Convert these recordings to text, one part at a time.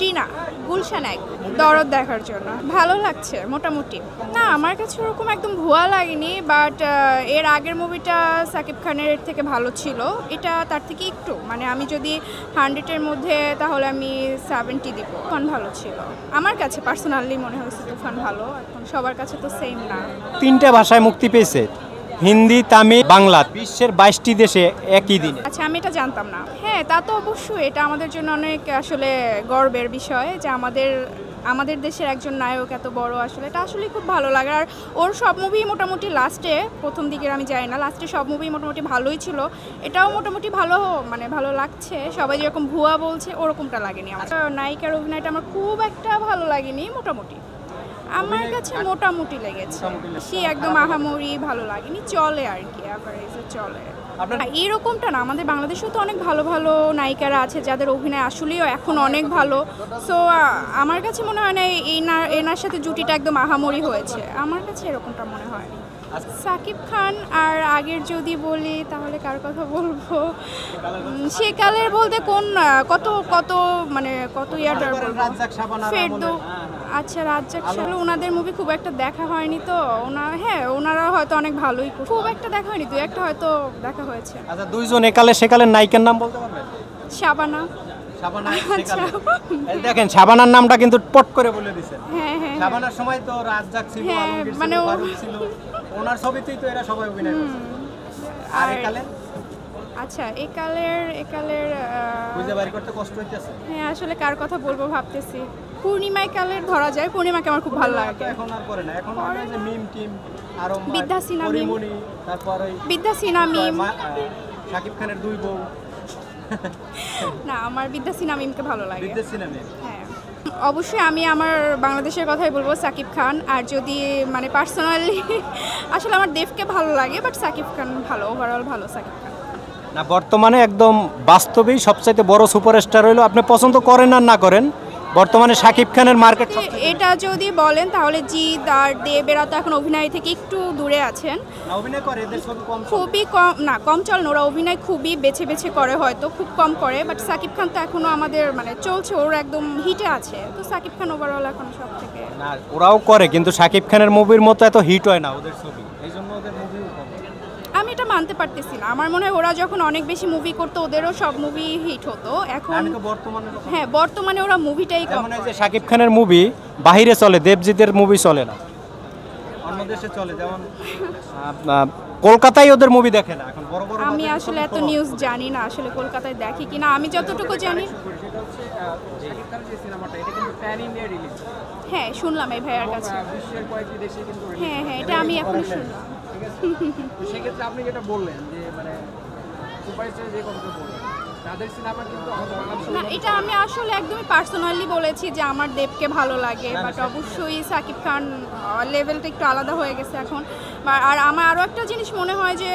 চীনা গুলশান এক দরদ দেখার জন্য ভালো লাগছে মোটামুটি। না আমার কাছে ওরকম একদম ভুয়া লাগেনি, বাট এর আগের মুভিটা সাকিব খানের থেকে ভালো ছিল, এটা তার থেকে একটু মানে আমি যদি 100-এর মধ্যে তাহলে আমি 70 দিব। তুফান ভালো ছিল আমার কাছে, পার্সোনালি মনে হয়েছে তুফান ভালো। এখন সবার কাছে তো সেম না। 3টে ভাষায় মুক্তি পেয়েছে, হিন্দি, তামিল, বাংলা, বিশ্বের 22টি দেশে একই দিনে। আচ্ছা আমি এটা জানতাম না। হ্যাঁ তা তো অবশ্যই, এটা আমাদের জন্য অনেক আসলে গর্বের বিষয় যে আমাদের দেশের একজন নায়ক এত বড়, আসলে এটা আসলে খুব ভালো লাগে। আর ওর সব মুভি মোটামুটি লাস্টে, প্রথম দিকের আমি জানি না, লাস্টে সব মুভি মোটামুটি ভালোই ছিল, এটাও মোটামুটি ভালো, মানে ভালো লাগছে। সবাই যেরকম ভুয়া বলছে ওরকমটা লাগেনি আমার। নায়িকার অভিনয়টা আমার খুব একটা ভালো লাগেনি, মোটামুটি আমার কাছে মোটামুটি লেগেছে, সে একদম আহামরি ভালো লাগেনি, চলে আর কি, অ্যাভারেজে চলে। এরকমটা না, আমাদের বাংলাদেশেও তো অনেক ভালো ভালো নায়িকারা আছে যাদের অভিনয় আসলেও এখন অনেক ভালো। সো আমার কাছে মনে হয় না এনার সাথে জুটিটা একদম আহামরি হয়েছে, আমার কাছে এরকমটা মনে হয়। সাকিব খান আর আগের যদি বলি তাহলে কার কথা বলবো, সেকালের বলতে কোন কত কত মানে কত ইয়ারটার বলবো, ফেরদৌস। আচ্ছা রাজ্জাক শাহ, ওনাদের মুভি খুব একটা দেখা হয়নি তো, হ্যাঁ ওনারা হয়তো অনেক ভালোই, খুব একটা দেখা হয়নি, দু একটা হয়তো দেখা হয়েছে। আচ্ছা দুইজন একালে সেকালের নায়িকার নাম বলতে পারবেন? শাবানা। দেখেন শাবানার নামটা কিন্তু পট করে বলে দিয়েছেন। হ্যাঁ হ্যাঁ শাবানার সময় তো রাজ্জাক ছিল, আলমগীর ছিল, ফারুক ছিল, ওনার ছবিতেই তো এরা সবাই অভিনয় করছে। আর একালে আচ্ছা একালের বুঝতে বাড়ি করতে কষ্ট হইতেছে। হ্যাঁ আসলে কার কথা বলবো ভাবতেছি, পূর্ণিমা একালের ধরা যায়, পূর্ণিমাকে আমার খুব ভালো লাগে। এখন আর করে না, এখন হয় যে মিম টিম আর বিদ্যা সিনহা মিম, তারপর ওই বিদ্যা সিনহা মিম, সাকিব খানের দুই বউ। না আমার বিদ্যা সিনহা মিমকে ভালো লাগে। বিদ্যা সিনহা মিম, হ্যাঁ অবশ্যই আমি আমার বাংলাদেশের কথাই বলবো, সাকিব খান। আর যদি মানে পার্সোনালি আসলে আমার দেবকে ভালো লাগে, বাট সাকিব খান ভালো, ওভারঅল ভালো সাকিব খান। না বর্তমানে একদম বাস্তবেই সবচাইতে বড় সুপারস্টার হইলো, আপনি পছন্দ করেন আর না করেন, বর্তমানে সাকিব খানের মার্কেট। এটা যদি বলেন তাহলে জিৎ আর দেব এরা তো এখন অভিনয় থেকে একটু দূরে আছেন, অভিনয় করে এদের ছবি কম, খুবই কম, না কম চল না, ওরা অভিনয় খুবই বেছে বেছে করে, হয়তো খুব কম করে, বাট সাকিব খান তো এখনো আমাদের মানে চলছে, ওর একদম হিটে আছে, তো সাকিব খান ওভারঅল এখন সব থেকে। না ওরাও করে কিন্তু সাকিব খানের মুভির মতো এত হিট হয় না ওদের ছবি, এই জন্য ওদের মুভিও কম। আমি এটা মানতে পারতেছি না, আমার মনে হয় ওরা যখন অনেক বেশি মুভি করতো ওদেরও সব মুভি হিট হতো, এখন হ্যাঁ বর্তমানে ওরা মুভিটাই কম করে। যে সাকিব খানের মুভি বাইরে চলে, দেবজিতের মুভি চলে না, অন্য দেশে চলে, যেমন কলকাতায় ওদের মুভি দেখে না এখন বড় বড়। আমি আসলে এত নিউজ জানি না, আসলে কলকাতায় দেখি কিনা, আমি যতটুকু জানি সাকিব খানের যে সিনেমাটা এটা কিন্তু প্যান ইন্ডিয়া রিলিজ, হ্যাঁ শুনলাম এই ভাইয়ার কাছে, বিশ্বের কয়েকটি দেশে কিন্তু হ্যাঁ হ্যাঁ এটা আমি এখন শুনলাম। তো সেক্ষেত্রে আপনি যেটা বললেন যে মানে সুপারস্টার যে কথাটা বললেন তাদের সিনেমা কিন্তু আমাদের বাংলাদেশে না, এটা আমি আসলে একদমই পার্সোনালি বলেছি যে আমার দেবকে ভালো লাগে, বাট অবশ্যই সাকিব খান লেভেলটা একটু আলাদা হয়ে গেছে এখন। আর আমার আরও একটা জিনিস মনে হয় যে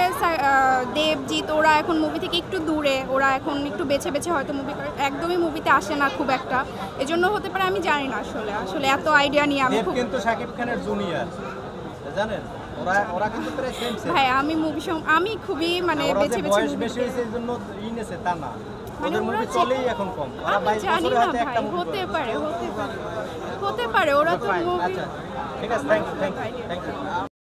দেবজিৎ ওরা এখন মুভি থেকে একটু দূরে, ওরা এখন একটু বেছে বেছে হয়তো মুভি করে, একদমই মুভিতে আসে না খুব একটা, এজন্য হতে পারে, আমি জানি না আসলে এত আইডিয়া নিয়ে আমি খুব। কিন্তু সাকিব খানের জুনিয়র জানেন, ওরা কিন্তু প্রায় সেম সেম ভাই আমি আমি খুবই মানে বেছে বেছে বয়স বেশি হয়েছে এই জন্য ইনেছে তা না, মানে ওদের মুভি চলেই এখন কম, ওরা 22 বছরে হয়তো একটা মুভি হতে পারে ওরা তো মুভি। আচ্ছা ঠিক আছে, থ্যাংক ইউ।